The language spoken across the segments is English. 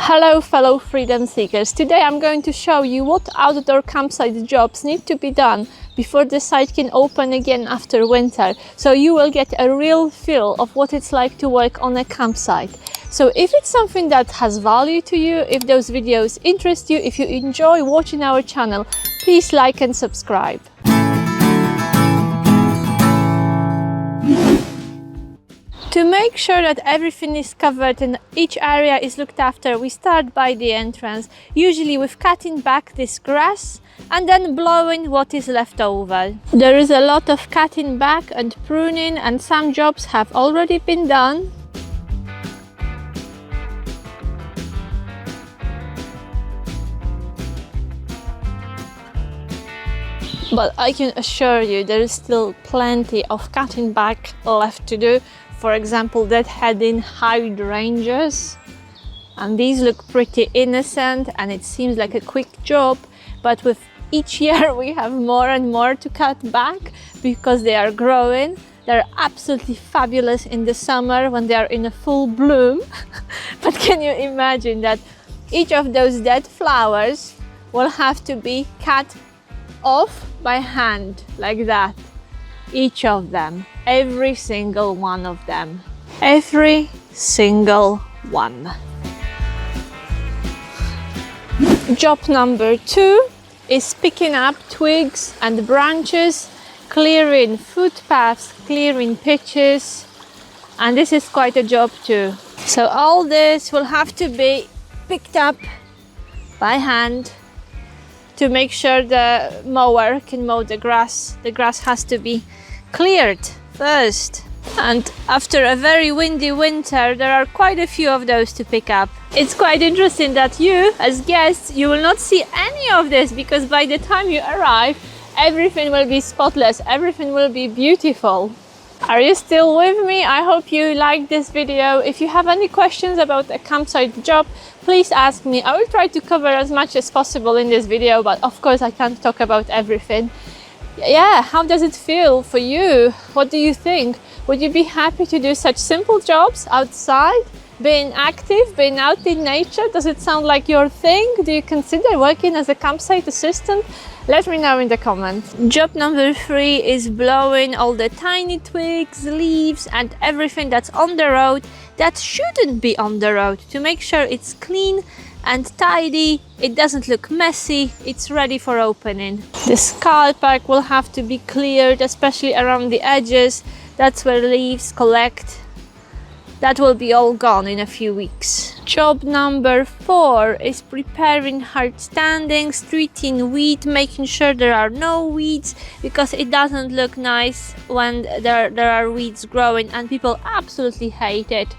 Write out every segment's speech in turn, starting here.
Hello fellow freedom seekers, today I'm going to show you what outdoor campsite jobs need to be done before the site can open again after winter, so you will get a real feel of what it's like to work on a campsite. So if it's something that has value to you, if those videos interest you, if you enjoy watching our channel, please like and subscribe. To make sure that everything is covered and each area is looked after, we start by the entrance, usually with cutting back this grass and then blowing what is left over. There is a lot of cutting back and pruning, and some jobs have already been done. But I can assure you there is still plenty of cutting back left to do. For example, deadheading hydrangeas, and these look pretty innocent and it seems like a quick job, but with each year we have more and more to cut back because they are growing. They're absolutely fabulous in the summer when they are in a full bloom. But can you imagine that each of those dead flowers will have to be cut off by hand like that? Each of them, every single one of them, every single one. Job number 2 is picking up twigs and branches, clearing footpaths, clearing pitches, and this is quite a job too. So all this will have to be picked up by hand to make sure the mower can mow the grass. The grass has to be cleared first. And after a very windy winter, there are quite a few of those to pick up. It's quite interesting that you, as guests, you will not see any of this, because by the time you arrive, everything will be spotless, everything will be beautiful. Are you still with me? I hope you liked this video. If you have any questions about a campsite job, please ask me. I will try to cover as much as possible in this video, but of course I can't talk about everything. Yeah, how does it feel for you? What do you think? Would you be happy to do such simple jobs outside? Being active, being out in nature, does it sound like your thing? Do you consider working as a campsite assistant? Let me know in the comments. Job number 3 is blowing all the tiny twigs, leaves and everything that's on the road that shouldn't be on the road, to make sure it's clean and tidy, it doesn't look messy, it's ready for opening. This car park will have to be cleared, especially around the edges. That's where leaves collect. That will be all gone in a few weeks. Job number 4 is preparing hardstanding, treating weed, making sure there are no weeds, because it doesn't look nice when there are weeds growing, and people absolutely hate it.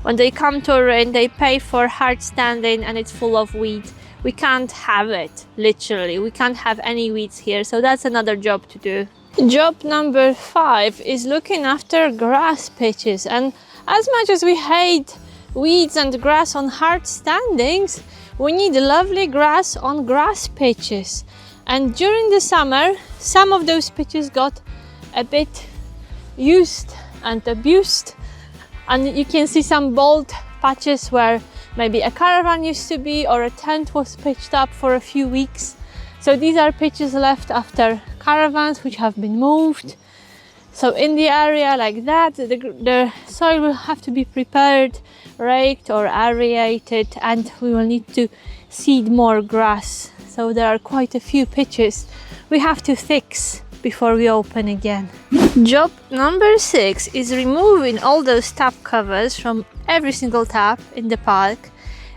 When they come to a inn, they pay for hardstanding and it's full of weeds. We can't have it, literally. We can't have any weeds here, so that's another job to do. Job number 5 is looking after grass pitches, and as much as we hate weeds and grass on hardstandings, we need lovely grass on grass pitches. And during the summer, some of those pitches got a bit used and abused, and you can see some bald patches where maybe a caravan used to be, or a tent was pitched up for a few weeks. So these are pitches left after caravans which have been moved. So in the area like that, the soil will have to be prepared, raked or aerated, and we will need to seed more grass. So there are quite a few pitches we have to fix before we open again. Job number 6 is removing all those tap covers from every single tap in the park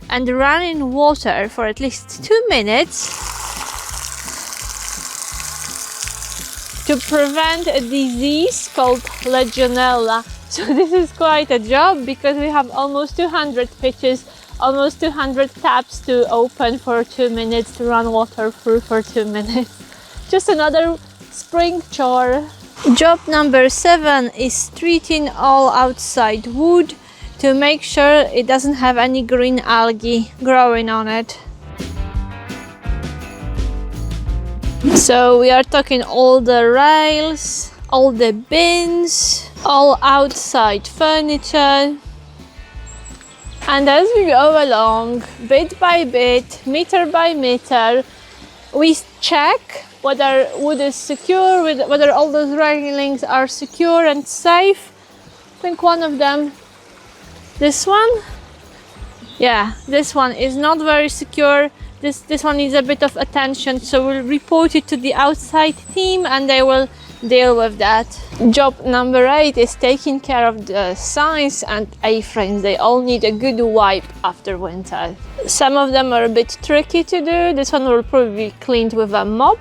and running water for at least 2 minutes to prevent a disease called legionella. So this is quite a job, because we have almost 200 pitches, almost 200 taps to open for 2 minutes, to run water through for 2 minutes. Just another spring chore. Job number 7 is treating all outside wood to make sure it doesn't have any green algae growing on it. So we are talking all the rails, all the bins, all outside furniture, And as we go along, bit by bit, meter by meter, we check whether wood is secure, whether all those railings are secure and safe. I think one of them, this one, yeah, this one is not very secure. This one needs a bit of attention, so we'll report it to the outside team and they will deal with that. Job number 8 is taking care of the signs and A-frames. They all need a good wipe after winter. Some of them are a bit tricky to do. This one will probably be cleaned with a mop.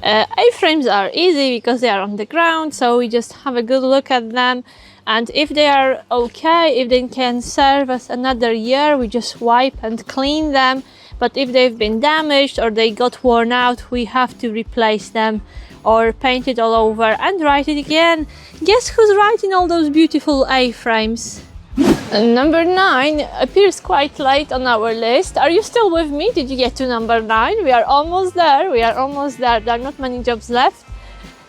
A-frames are easy because they are on the ground, so we just have a good look at them, and if they are okay, if they can serve us another year, we just wipe and clean them. But if they've been damaged or they got worn out, we have to replace them or paint it all over and write it again. Guess who's writing all those beautiful A-frames? Number 9 appears quite late on our list. Are you still with me? Did you get to number 9? We are almost there. We are almost there. There are not many jobs left.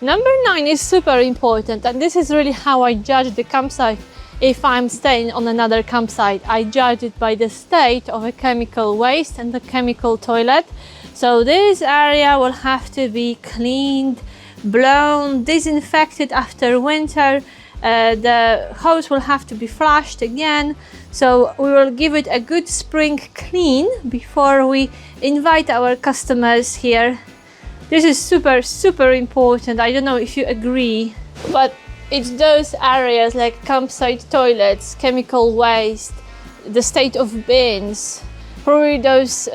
Number 9 is super important, and this is really how I judge the campsite. If I'm staying on another campsite, I judge it by the state of a chemical waste and the chemical toilet. So this area will have to be cleaned, blown, disinfected after winter. The hose will have to be flushed again. So we will give it a good spring clean before we invite our customers here. This is super important. I don't know if you agree, but it's those areas like campsite toilets, chemical waste, the state of bins, probably those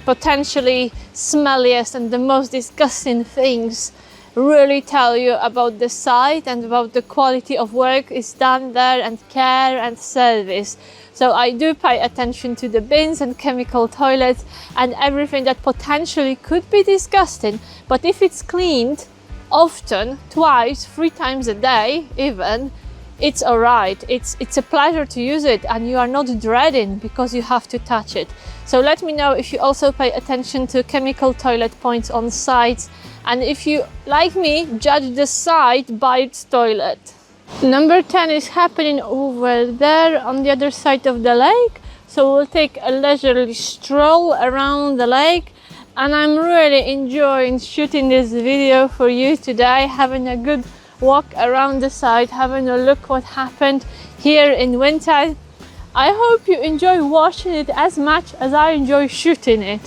potentially smelliest and the most disgusting things really tell you about the site and about the quality of work is done there and care and service. So I do pay attention to the bins and chemical toilets and everything that potentially could be disgusting. But if it's cleaned often, twice, 3 times a day even, it's alright. It's a pleasure to use it and you are not dreading because you have to touch it. So let me know if you also pay attention to chemical toilet points on sites, and if you, like me, judge the site by its toilet. Number 10 is happening over there on the other side of the lake. So we'll take a leisurely stroll around the lake, and I'm really enjoying shooting this video for you today, having a good walk around the site, having a look what happened here in winter. I hope you enjoy watching it as much as I enjoy shooting it.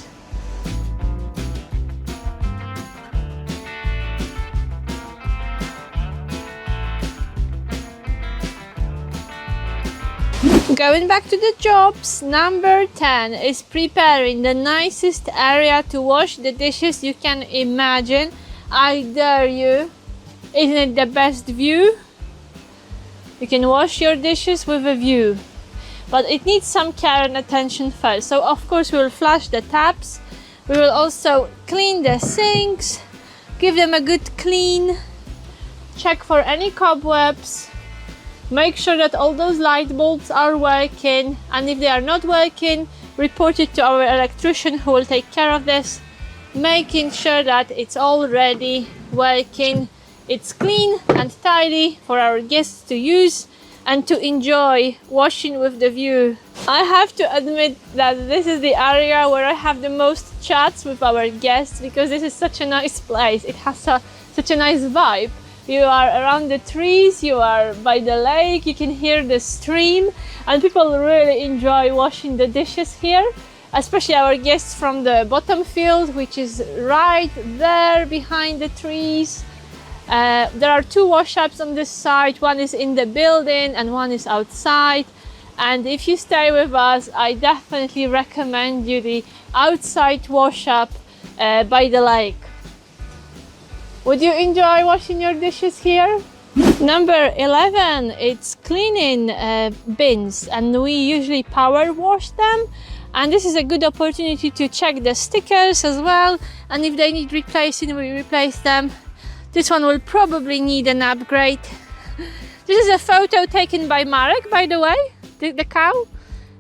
Going back to the jobs, number 10 is preparing the nicest area to wash the dishes you can imagine. I dare you. Isn't it the best view? You can wash your dishes with a view, but it needs some care and attention first. So of course we will flush the taps. We will also clean the sinks, give them a good clean, check for any cobwebs, make sure that all those light bulbs are working, and if they are not working, report it to our electrician who will take care of this, making sure that it's all ready, working, it's clean and tidy for our guests to use and to enjoy washing with the view. I have to admit that this is the area where I have the most chats with our guests because this is such a nice place. It has such a nice vibe. You are around the trees, you are by the lake, you can hear the stream, and people really enjoy washing the dishes here, especially our guests from the bottom field, which is right there behind the trees. There are 2 wash-ups on this site. One is in the building and one is outside. And if you stay with us, I definitely recommend you the outside wash-up by the lake. Would you enjoy washing your dishes here? Number 11, it's cleaning bins, and we usually power wash them. And this is a good opportunity to check the stickers as well. And if they need replacing, we replace them. This one will probably need an upgrade. This is a photo taken by Marek, by the way, the cow,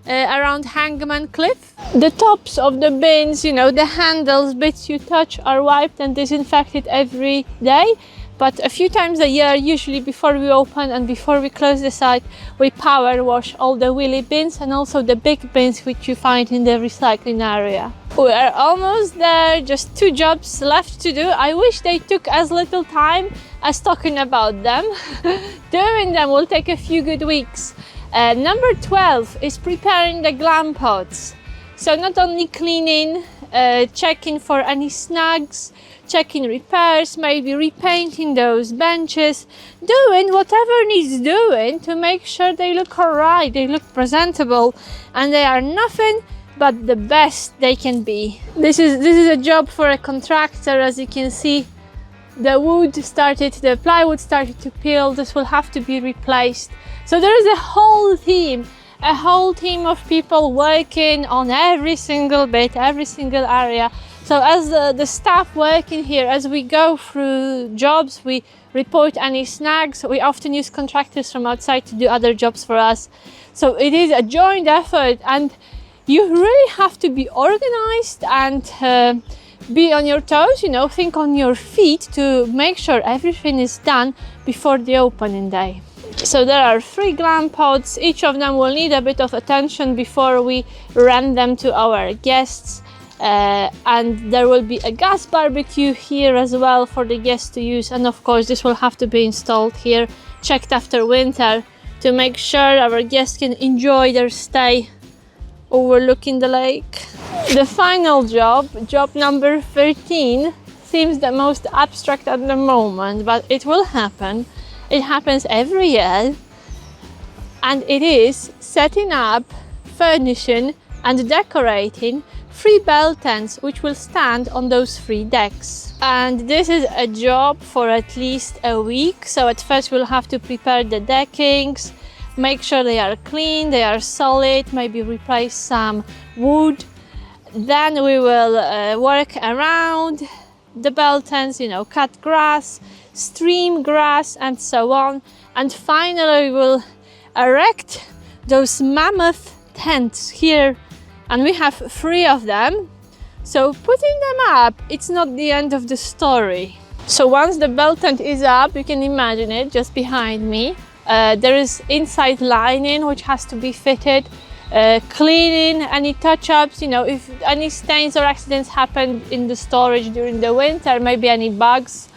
around Hangman Cliff. The tops of the bins, you know, the handles, bits you touch are wiped and disinfected every day. but a few times a year, usually before we open and before we close the site, we power wash all the wheelie bins and also the big bins which you find in the recycling area. We are almost there, just 2 jobs left to do. I wish they took as little time as talking about them. Doing them will take a few good weeks. Number 12 is preparing the glam pods. So not only cleaning, checking for any snags, checking repairs, maybe repainting those benches, doing whatever needs doing to make sure they look alright, they look presentable, and they are nothing but the best they can be. This is a job for a contractor. As you can see, the plywood started to peel. This will have to be replaced. So there is a whole team of people working on every single bit, every single area. So as the staff working here, as we go through jobs, we report any snags. We often use contractors from outside to do other jobs for us. So it is a joint effort, and you really have to be organized and be on your toes, you know, think on your feet to make sure everything is done before the opening day. So there are 3 glam pods. Each of them will need a bit of attention before we rent them to our guests. And there will be a gas barbecue here as well for the guests to use. And of course, this will have to be installed here, checked after winter, to make sure our guests can enjoy their stay overlooking the lake. The final job number 13, seems the most abstract at the moment, but it will happen. It happens every year, and it is setting up, furnishing and decorating 3 Belle Tents which will stand on those 3 decks. And this is a job for at least a week. So at first we'll have to prepare the deckings, make sure they are clean, they are solid, maybe replace some wood. Then we will work around the Belle Tents, you know, cut grass, stream grass and so on. And finally we will erect those mammoth tents here, and we have 3 of them. So putting them up, it's not the end of the story. So once the Belle Tent is up, you can imagine it just behind me. There is inside lining which has to be fitted, cleaning, any touch-ups, you know, if any stains or accidents happen in the storage during the winter, maybe any bugs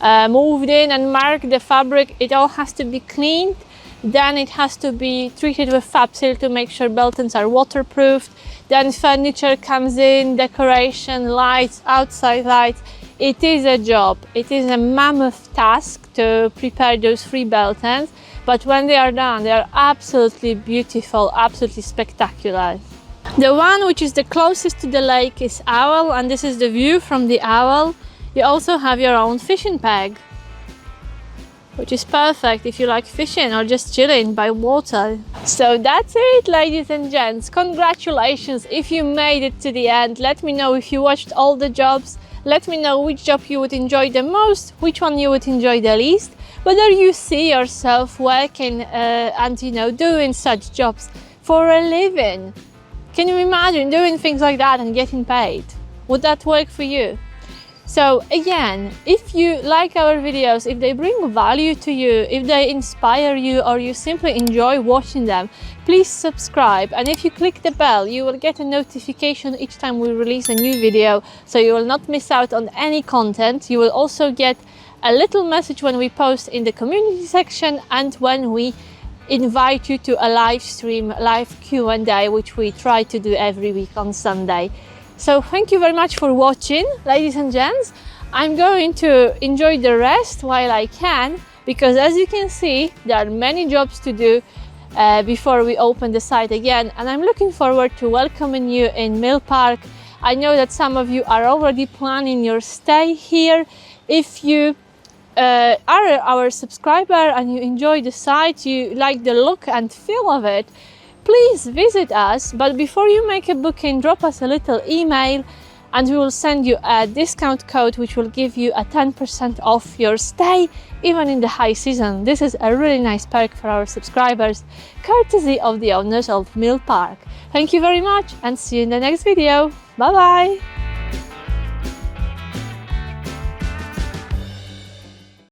moved in and marked the fabric, it all has to be cleaned. Then it has to be treated with FabSeal to make sure Belle Tents are waterproofed. Then furniture comes in, decoration, lights, outside lights. It is a job. It is a mammoth task to prepare those 3 Belle Tents. But when they are done, they are absolutely beautiful, absolutely spectacular. The one which is the closest to the lake is Owl, and this is the view from the Owl. You also have your own fishing peg, which is perfect if you like fishing or just chilling by water. So that's it, ladies and gents. Congratulations if you made it to the end. Let me know if you watched all the jobs. Let me know which job you would enjoy the most, which one you would enjoy the least, whether you see yourself working and, you know, doing such jobs for a living. Can you imagine doing things like that and getting paid? Would that work for you? So again, if you like our videos, if they bring value to you, if they inspire you, or you simply enjoy watching them, please subscribe. And if you click the bell, you will get a notification each time we release a new video, so you will not miss out on any content. You will also get a little message when we post in the community section and when we invite you to a live stream, live Q&A, which we try to do every week on Sunday. So thank you very much for watching, ladies and gents. I'm going to enjoy the rest while I can, because as you can see, there are many jobs to do before we open the site again, and I'm looking forward to welcoming you in Mill Park. I know that some of you are already planning your stay here. If you are our subscriber and you enjoy the site, you like the look and feel of it, please visit us. But before you make a booking, drop us a little email and we will send you a discount code which will give you a 10% off your stay, even in the high season. This is a really nice perk for our subscribers, courtesy of the owners of Mill Park. Thank you very much and see you in the next video. Bye bye!